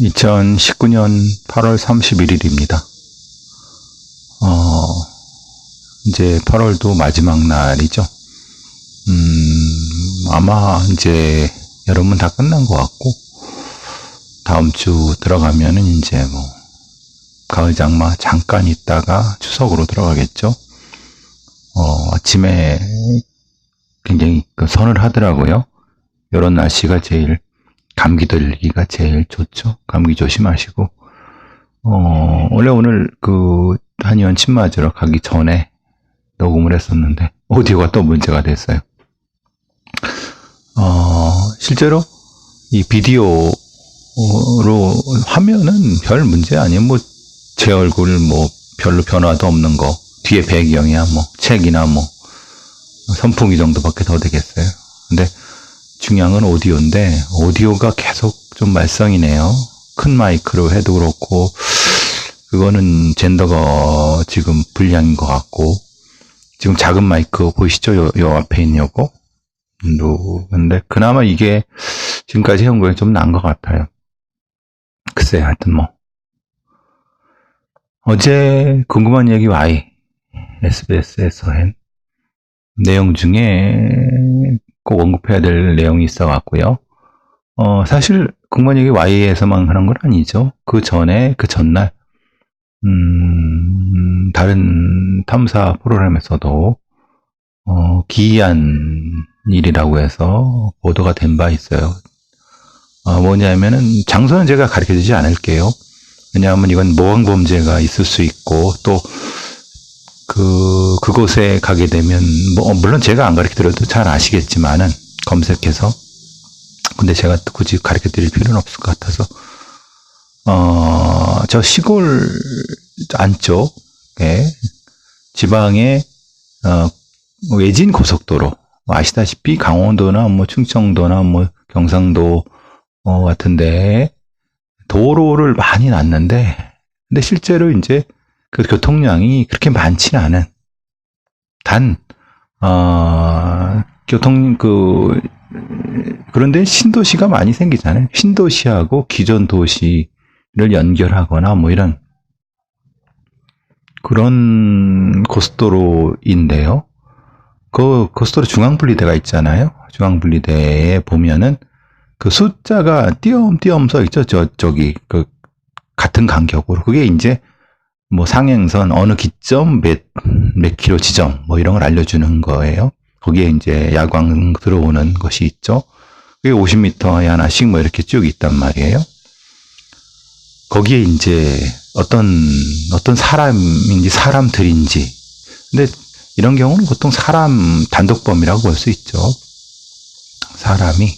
2019년 8월 31일입니다. 이제 8월도 마지막 날이죠. 아마 이제 여름은 다 끝난 것 같고, 다음 주 들어가면은 이제 뭐, 가을 장마 잠깐 있다가 추석으로 들어가겠죠. 아침에 굉장히 서늘하더라고요. 이런 날씨가 제일, 감기 들기가 제일 좋죠. 감기 조심하시고, 원래 오늘 한의원 침 맞으러 가기 전에 녹음을 했었는데, 오디오가 또 문제가 됐어요. 실제로 이 비디오로 화면은 별 문제 아니에요. 뭐, 제 얼굴 뭐, 별로 변화도 없는 거, 뒤에 배경이야 뭐, 책이나 뭐, 선풍기 정도밖에 더 되겠어요. 근데 중요한 건 오디오인데, 오디오가 계속 좀 말썽이네요. 큰 마이크로 해도 그렇고, 그거는 젠더가 지금 불량인 것 같고, 지금 작은 마이크 보이시죠? 요 앞에 있는 요거? 근데 그나마 이게 지금까지 해온 거에 좀 나은 것 같아요. 글쎄, 하여튼 뭐. 어제 궁금한 얘기 Y, SBS에서 한 내용 중에 꼭 언급해야 될 내용이 있어 갖고요. 사실 궁금한 얘기 Y에서만 하는 건 아니죠. 그 전에, 그 전날, 다른 탐사 프로그램에서도, 기이한 일이라고 해서 보도가 된 바 있어요. 뭐냐면은, 장소는 제가 가르쳐 주지 않을게요. 왜냐하면 이건 모방범죄가 있을 수 있고, 또, 그곳에 가게 되면, 물론 제가 안 가르쳐 드려도 잘 아시겠지만은, 검색해서. 근데 제가 굳이 가르쳐 드릴 필요는 없을 것 같아서, 저 시골 안쪽에, 지방의, 외진 고속도로, 아시다시피 강원도나 뭐 충청도나 뭐 경상도, 같은데, 도로를 많이 놨는데, 근데 실제로 이제 그 교통량이 그렇게 많지는 않은, 그런데 신도시가 많이 생기잖아요. 신도시하고 기존 도시를 연결하거나 뭐 이런, 그런 고속도로인데요. 그 고속도로 중앙분리대가 있잖아요. 중앙분리대에 보면은 그 숫자가 띄엄띄엄 써 있죠. 저기, 같은 간격으로. 그게 이제 뭐 상행선 어느 기점 몇 킬로 지점 뭐 이런 걸 알려주는 거예요. 거기에 이제 야광 들어오는 것이 있죠. 그게 50m에 하나씩 뭐 이렇게 쭉 있단 말이에요. 거기에 이제 어떤 사람인지 사람들인지. 근데 이런 경우는 보통 사람 단독범이라고 볼 수 있죠. 사람이,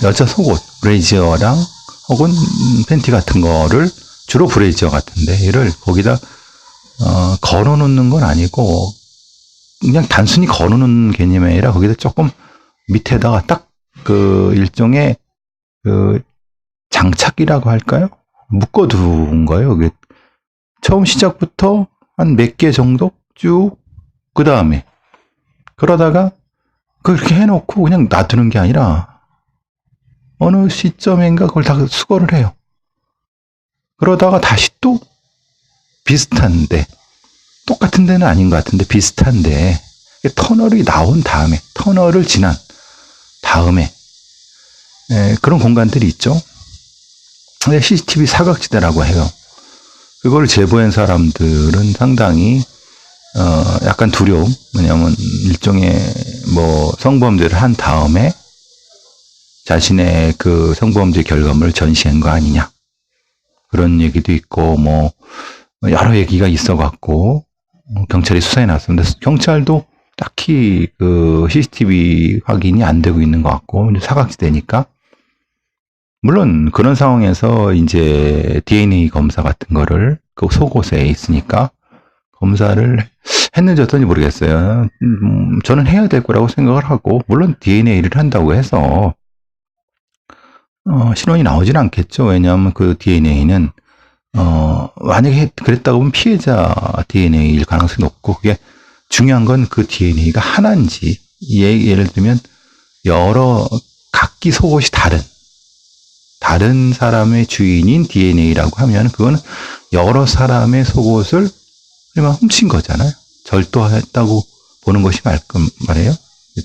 여자 속옷, 브레이지어랑 혹은 팬티 같은 거를, 주로 브레이지어 같은데, 얘를 거기다, 걸어 놓는 건 아니고, 그냥 단순히 걸어 놓는 개념이 아니라 거기다 조금 밑에다가 딱 일종의 장착이라고 할까요? 묶어둔 거예요. 처음 시작부터 한 몇 개 정도 쭉, 그 다음에, 그러다가 그렇게 해놓고 그냥 놔두는 게 아니라 어느 시점인가 그걸 다 수거를 해요. 그러다가 다시 또 비슷한데, 똑같은 데는 아닌 것 같은데 비슷한데, 터널이 나온 다음에, 터널을 지난 다음에, 그런 공간들이 있죠. CCTV 사각지대라고 해요. 그걸 제보한 사람들은 상당히 약간 두려움. 왜냐하면 일종의 뭐 성범죄를 한 다음에 자신의 그 성범죄 결과물을 전시한 거 아니냐, 그런 얘기도 있고, 뭐 여러 얘기가 있어갖고 경찰이 수사해 놨습니다. 경찰도 딱히 CCTV 확인이 안 되고 있는 것 같고, 사각지대니까. 물론 그런 상황에서 이제 DNA 검사 같은 거를 그 속옷에 있으니까 검사를 했는지 어떤지 모르겠어요. 저는 해야 될 거라고 생각을 하고, 물론 DNA를 한다고 해서 신원이 나오진 않겠죠. 왜냐하면 그 DNA는 만약에 그랬다고 하면 피해자 DNA일 가능성이 높고, 그게 중요한 건 그 DNA가 하나인지, 예를 들면 여러 각기 속옷이 다른 사람의 주인인 DNA라고 하면 그거는 여러 사람의 속옷을 훔친 거잖아요. 절도했다고 보는 것이 말이에요.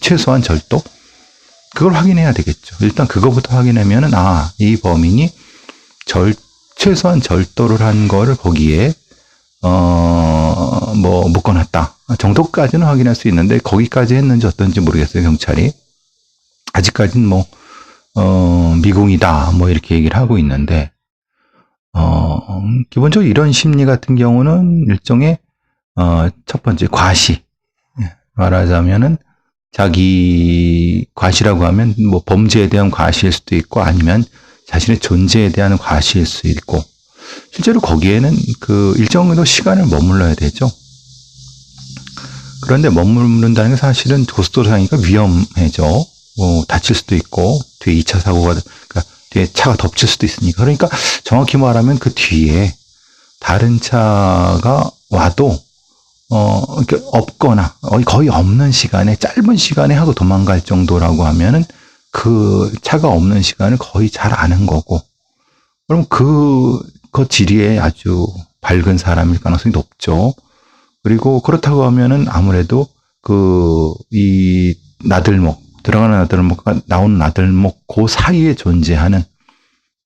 최소한 절도. 그걸 확인해야 되겠죠. 일단 그거부터 확인하면은 이 범인이 최소한 절도를 한 거를 거기에 묶어놨다 정도까지는 확인할 수 있는데 거기까지 했는지 어떤지 모르겠어요. 경찰이 아직까지는 미궁이다 이렇게 얘기를 하고 있는데 기본적으로 이런 심리 같은 경우는 일종의 첫 번째 과시, 말하자면은 자기 과시라고 하면 범죄에 대한 과시일 수도 있고 아니면 자신의 존재에 대한 과시일 수 있고, 실제로 거기에는 일정 정도 시간을 머물러야 되죠. 그런데 머무른다는 게 사실은 고속도로상이니까 위험해져. 다칠 수도 있고, 뒤에 2차 사고가, 그러니까 뒤에 차가 덮칠 수도 있으니까. 그러니까 정확히 말하면 그 뒤에 다른 차가 와도, 이렇게 없거나, 거의 없는 시간에, 짧은 시간에 하고 도망갈 정도라고 하면은 그 차가 없는 시간을 거의 잘 아는 거고, 그럼 그 지리에 아주 밝은 사람일 가능성이 높죠. 그리고 그렇다고 하면은 아무래도 이 나들목, 들어가는 나들목과 나오는 나들목 그 사이에 존재하는,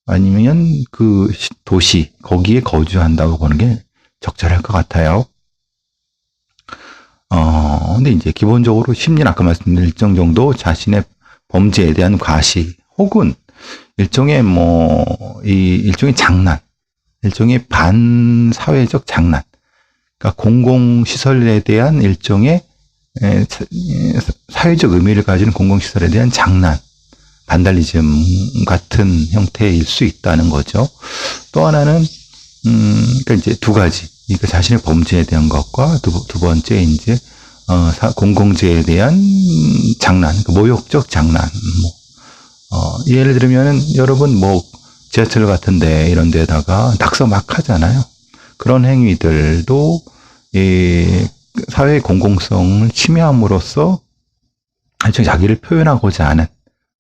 아니면 그 도시, 거기에 거주한다고 보는 게 적절할 것 같아요. 근데 이제 기본적으로 심리는 아까 말씀드린 일정 정도 자신의 범죄에 대한 과시, 혹은 일종의 일종의 장난, 일종의 반사회적 장난, 그러니까 공공시설에 대한 일종의 사회적 의미를 가지는 공공시설에 대한 장난, 반달리즘 같은 형태일 수 있다는 거죠. 또 하나는, 그러니까 이제 두 가지. 그러니까 자신의 범죄에 대한 것과 두 번째, 이제, 공공재에 대한 장난, 모욕적 장난. 예를 들면은 여러분 지하철 같은데 이런 데다가 낙서 막 하잖아요. 그런 행위들도 사회의 공공성을 침해함으로써 자기를 표현하고자 하는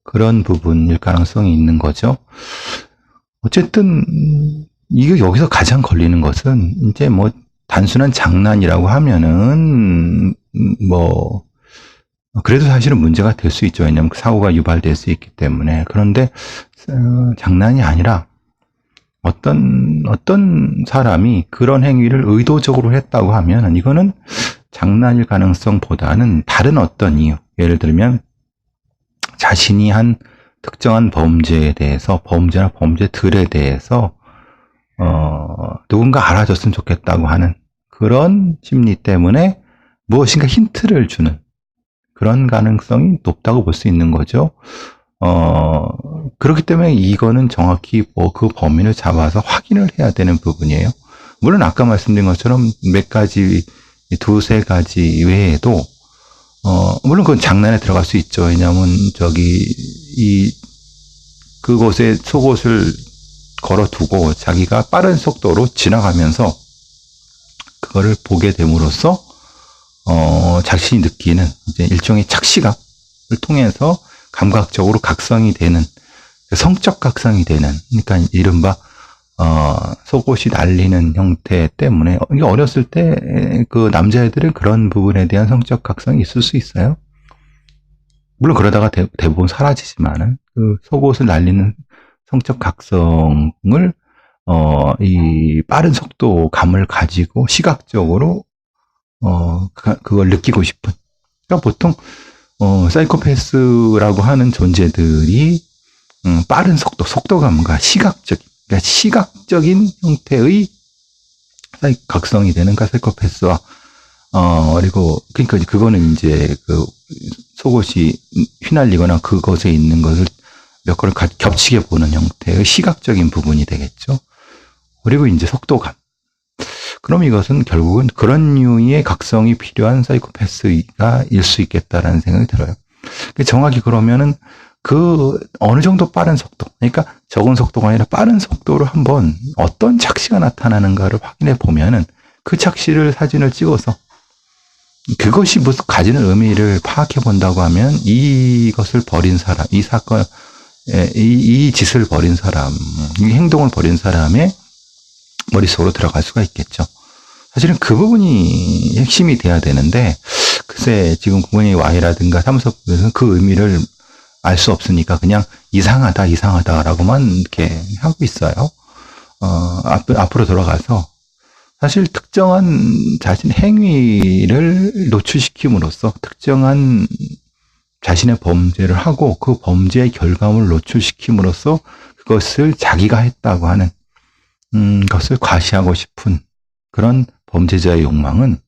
그런 부분일 가능성이 있는 거죠. 어쨌든 이게 여기서 가장 걸리는 것은 이제 단순한 장난이라고 하면은 그래도 사실은 문제가 될 수 있죠. 왜냐하면 사고가 유발될 수 있기 때문에. 그런데 장난이 아니라 어떤 사람이 그런 행위를 의도적으로 했다고 하면 이거는 장난일 가능성보다는 다른 어떤 이유, 예를 들면 자신이 한 특정한 범죄에 대해서, 범죄나 범죄들에 대해서 누군가 알아줬으면 좋겠다고 하는 그런 심리 때문에 무엇인가 힌트를 주는 그런 가능성이 높다고 볼 수 있는 거죠. 그렇기 때문에 이거는 정확히 그 범인을 잡아서 확인을 해야 되는 부분이에요. 물론 아까 말씀드린 것처럼 몇 가지, 두세 가지 외에도, 물론 그건 장난에 들어갈 수 있죠. 왜냐하면 그곳에 속옷을 걸어두고 자기가 빠른 속도로 지나가면서 그거를 보게 됨으로써 자신이 느끼는 이제 일종의 착시감을 통해서 감각적으로 각성이 되는, 성적 각성이 되는, 그러니까 이른바 속옷이 날리는 형태 때문에, 어렸을 때 그 남자애들은 그런 부분에 대한 성적 각성이 있을 수 있어요. 물론 그러다가 대부분 사라지지만은 그 속옷을 날리는 성적 각성을 이 빠른 속도감을 가지고 시각적으로 그걸 느끼고 싶은. 그러니까 보통 사이코패스라고 하는 존재들이 빠른 속도감과 그러니까 시각적인 형태의 각성이 되는 사이코패스와 그리고 그러니까 그거는 이제 속옷이 휘날리거나 그것에 있는 것을 몇 개를 겹치게 보는 형태의 시각적인 부분이 되겠죠. 그리고 이제 속도감. 그럼 이것은 결국은 그런 류의 각성이 필요한 사이코패스가 일 수 있겠다라는 생각이 들어요. 정확히 그러면은 어느 정도 빠른 속도, 그러니까 적은 속도가 아니라 빠른 속도로 한번 어떤 착시가 나타나는가를 확인해 보면은 그 착시를 사진을 찍어서 그것이 무슨 가지는 의미를 파악해 본다고 하면 이것을 벌인 사람, 이 사건, 이 짓을 벌인 사람, 이 행동을 벌인 사람의 머릿속으로 들어갈 수가 있겠죠. 사실은 그 부분이 핵심이 돼야 되는데, 글쎄, 지금 국민의 Y라든가 사무소에서는 그 의미를 알 수 없으니까 그냥 이상하다라고만 이렇게 하고 있어요. 앞으로 돌아가서 사실 특정한 자신의 행위를 노출시킴으로써 특정한 자신의 범죄를 하고 그 범죄의 결과물을 노출시킴으로써 그것을 자기가 했다고 하는 것을 과시하고 싶은 그런 범죄자의 욕망은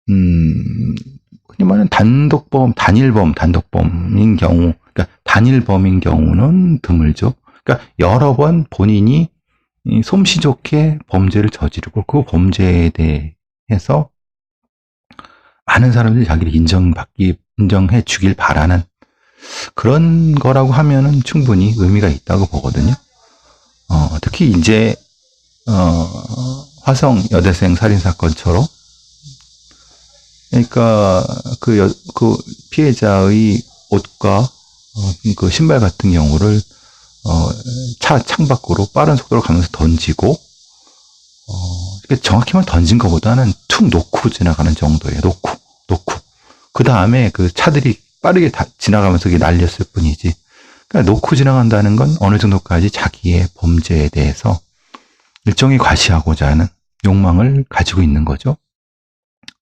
흔히 말하는 단독범인 경우, 그러니까 단일범인 경우는 드물죠. 그러니까 여러 번 본인이 솜씨 좋게 범죄를 저지르고 그 범죄에 대해서 많은 사람들이 자기를 인정해 주길 바라는 그런 거라고 하면은 충분히 의미가 있다고 보거든요. 특히 이제 화성 여대생 살인사건처럼, 그러니까 그 피해자의 옷과 그 신발 같은 경우를 차 창밖으로 빠른 속도로 가면서 던지고, 정확히 말하면 던진 것보다는 툭 놓고 지나가는 정도예요. 놓고. 그 다음에 그 차들이 빠르게 지나가면서 그게 날렸을 뿐이지. 그러니까 놓고 지나간다는 건 어느 정도까지 자기의 범죄에 대해서 일종의 과시하고자 하는 욕망을 가지고 있는 거죠.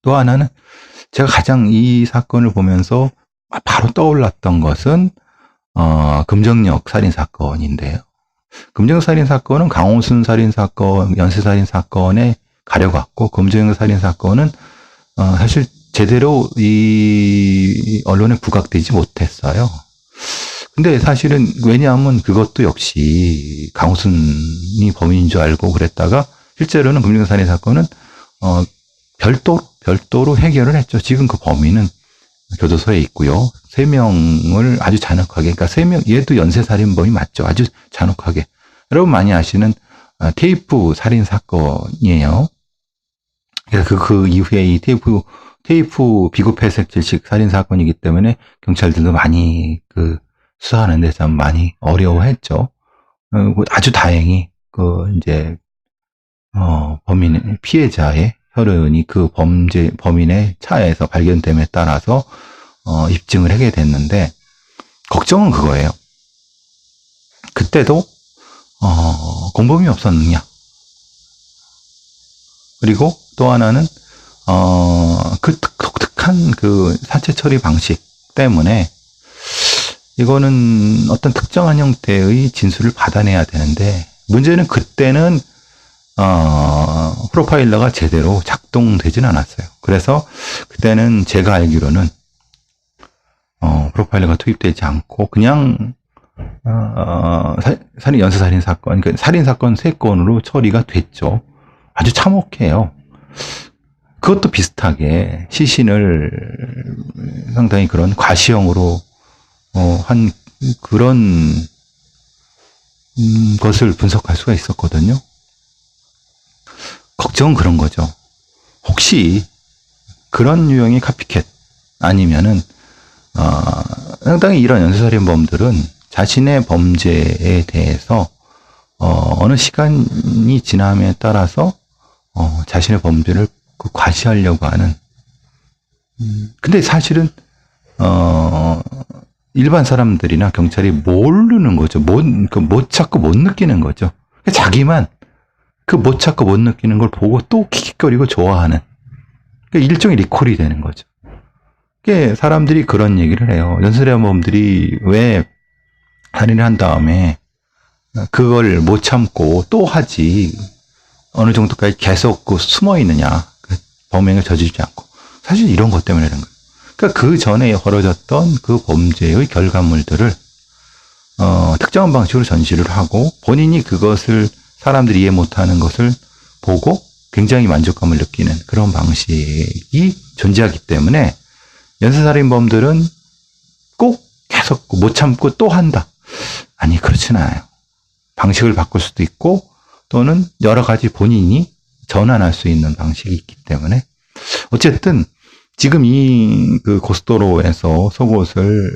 또 하나는 제가 가장 이 사건을 보면서 바로 떠올랐던 것은 금정역 살인사건인데요. 금정역 살인사건은 강호순 살인사건, 연쇄살인사건에 가려갔고, 금정역 살인사건은 사실 제대로 이 언론에 부각되지 못했어요. 근데 사실은 왜냐하면 그것도 역시 강호순이 범인인 줄 알고 그랬다가 실제로는 금정역 살인사건은 별도로 해결을 했죠. 지금 그 범인은 교도소에 있고요. 3명을 아주 잔혹하게, 그러니까 3명, 얘도 연쇄살인범이 맞죠. 아주 잔혹하게. 여러분 많이 아시는 테이프 살인사건이에요. 그 이후에 이 테이프 비구폐색 질식 살인사건이기 때문에 경찰들도 많이 수사하는데 참 많이 어려워했죠. 아주 다행히 이제 피해자의 혈흔이 그 범인의 차에서 발견됨에 따라서 입증을 하게 됐는데, 걱정은 그거예요. 그때도 공범이 없었느냐. 그리고 또 하나는 그 독특한 그 사체 처리 방식 때문에 이거는 어떤 특정한 형태의 진술을 받아내야 되는데, 문제는 그때는 프로파일러가 제대로 작동되진 않았어요. 그래서 그때는 제가 알기로는 프로파일러가 투입되지 않고 그냥 연쇄살인 사건, 그러니까 살인 사건 3건으로 처리가 됐죠. 아주 참혹해요. 그것도 비슷하게 시신을 상당히 그런 과시형으로 한 그런 것을 분석할 수가 있었거든요. 걱정은 그런 거죠. 혹시 그런 유형의 카피캣 아니면은 상당히 이런 연쇄살인범들은 자신의 범죄에 대해서 어느 시간이 지남에 따라서 자신의 범죄를 과시하려고 하는. 근데 사실은 일반 사람들이나 경찰이 모르는 거죠. 못 찾고 못 느끼는 거죠. 자기만 못 찾고 못 느끼는 걸 보고 또 킥킥거리고 좋아하는. 일종의 리콜이 되는 거죠. 사람들이 그런 얘기를 해요. 연쇄살인범들이 왜 살인을 한 다음에 그걸 못 참고 또 하지, 어느 정도까지 계속 숨어 있느냐, 범행을 저지르지 않고. 사실 이런 것 때문에 그런 거예요. 그러니까 그 전에 벌어졌던 그 범죄의 결과물들을 특정한 방식으로 전시를 하고, 본인이 그것을 사람들이 이해 못하는 것을 보고 굉장히 만족감을 느끼는 그런 방식이 존재하기 때문에 연쇄살인범들은 꼭 계속 못 참고 또 한다. 아니, 그렇진 않아요. 방식을 바꿀 수도 있고, 또는 여러 가지 본인이 전환할 수 있는 방식이 있기 때문에, 어쨌든 지금 이 고속도로에서 속옷을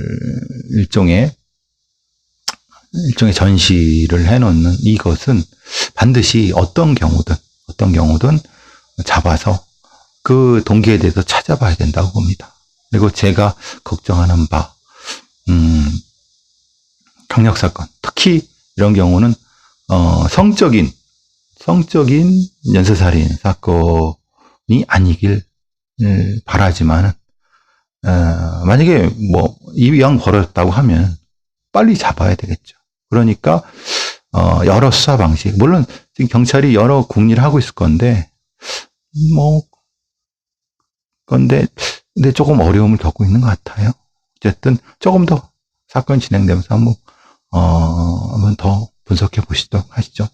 일종의 일종의 전시를 해놓는 이것은 반드시 어떤 경우든 잡아서 그 동기에 대해서 찾아봐야 된다고 봅니다. 그리고 제가 걱정하는 바, 강력사건, 특히 이런 경우는, 성적인 연쇄살인 사건이 아니길 바라지만, 만약에 이왕 벌어졌다고 하면 빨리 잡아야 되겠죠. 그러니까, 여러 수사 방식, 물론 지금 경찰이 여러 궁리를 하고 있을 건데, 근데 조금 어려움을 겪고 있는 것 같아요. 어쨌든 조금 더 사건 진행되면서 한번 더 분석해 보시도록 하시죠.